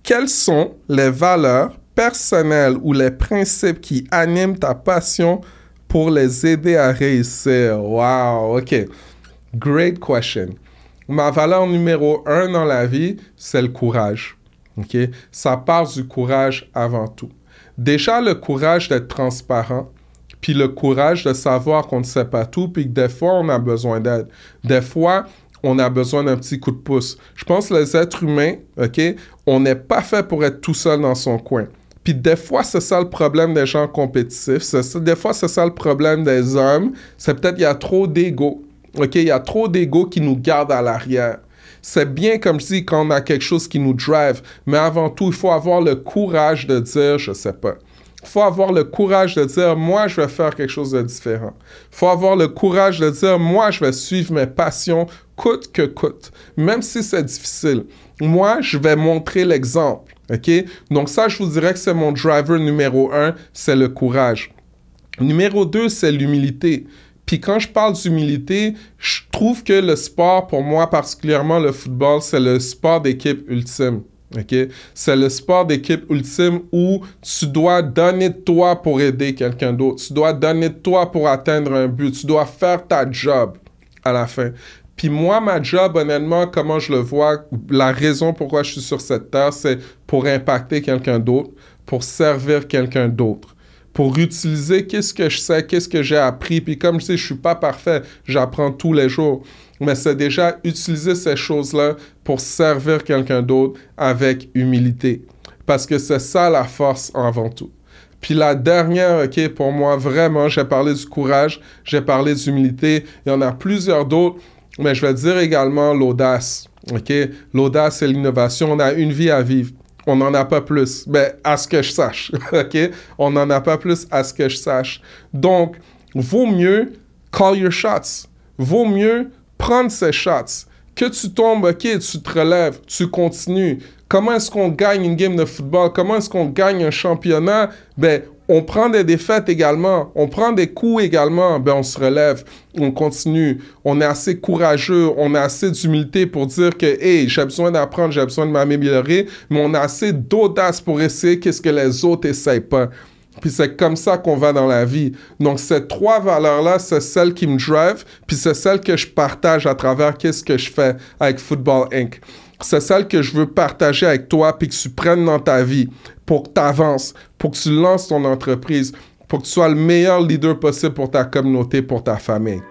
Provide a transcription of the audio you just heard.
Quelles sont les valeurs personnelles ou les principes qui animent ta passion pour les aider à réussir? Wow, OK. Great question. Ma valeur numéro 1 dans la vie, c'est le courage. OK? Ça part du courage avant tout. Déjà, le courage d'être transparent, puis le courage de savoir qu'on ne sait pas tout, puis que des fois, on a besoin d'aide. Des fois, on a besoin d'un petit coup de pouce. Je pense que les êtres humains, OK, on n'est pas fait pour être tout seul dans son coin. Puis des fois, c'est ça le problème des gens compétitifs. Des fois, c'est ça le problème des hommes. C'est peut-être qu'il y a trop d'ego. OK, il y a trop d'ego qui nous garde à l'arrière. C'est bien, comme je dis, quand on a quelque chose qui nous drive. Mais avant tout, il faut avoir le courage de dire « je sais pas ». Il faut avoir le courage de dire « moi, je vais faire quelque chose de différent ». Il faut avoir le courage de dire « moi, je vais suivre mes passions coûte que coûte ». Même si c'est difficile. Moi, je vais montrer l'exemple. OK? Donc ça, je vous dirais que c'est mon driver numéro 1, c'est le courage. Numéro 2, c'est l'humilité. Puis quand je parle d'humilité, je trouve que le sport, pour moi, particulièrement le football, c'est le sport d'équipe ultime. Okay? C'est le sport d'équipe ultime où tu dois donner de toi pour aider quelqu'un d'autre. Tu dois donner de toi pour atteindre un but. Tu dois faire ta job à la fin. Puis moi, ma job, honnêtement, comment je le vois, la raison pourquoi je suis sur cette terre, c'est pour impacter quelqu'un d'autre, pour servir quelqu'un d'autre, pour utiliser qu'est-ce que je sais, qu'est-ce que j'ai appris. Puis comme je sais, je suis pas parfait, j'apprends tous les jours. Mais c'est déjà utiliser ces choses-là pour servir quelqu'un d'autre avec humilité. Parce que c'est ça la force avant tout. Puis la dernière, OK, pour moi, vraiment, j'ai parlé du courage, j'ai parlé d'humilité. Il y en a plusieurs d'autres, mais je vais dire également l'audace. OK? L'audace et l'innovation, on a une vie à vivre. On n'en a pas plus. Ben, à ce que je sache. OK? On n'en a pas plus à ce que je sache. Donc, vaut mieux call your shots. Vaut mieux prendre ces shots. Que tu tombes, OK, tu te relèves, tu continues. Comment est-ce qu'on gagne une game de football? Comment est-ce qu'on gagne un championnat? Ben, on prend des défaites également. On prend des coups également. Ben, on se relève. On continue. On est assez courageux. On a assez d'humilité pour dire que, hey, j'ai besoin d'apprendre, j'ai besoin de m'améliorer. Mais on a assez d'audace pour essayer qu'est-ce que les autres essayent pas. Puis c'est comme ça qu'on va dans la vie. Donc, ces trois valeurs-là, c'est celles qui me drive, puis c'est celles que je partage à travers qu'est-ce que je fais avec Football Inc. C'est celle que je veux partager avec toi, puis que tu prennes dans ta vie pour que tu avances, pour que tu lances ton entreprise, pour que tu sois le meilleur leader possible pour ta communauté, pour ta famille.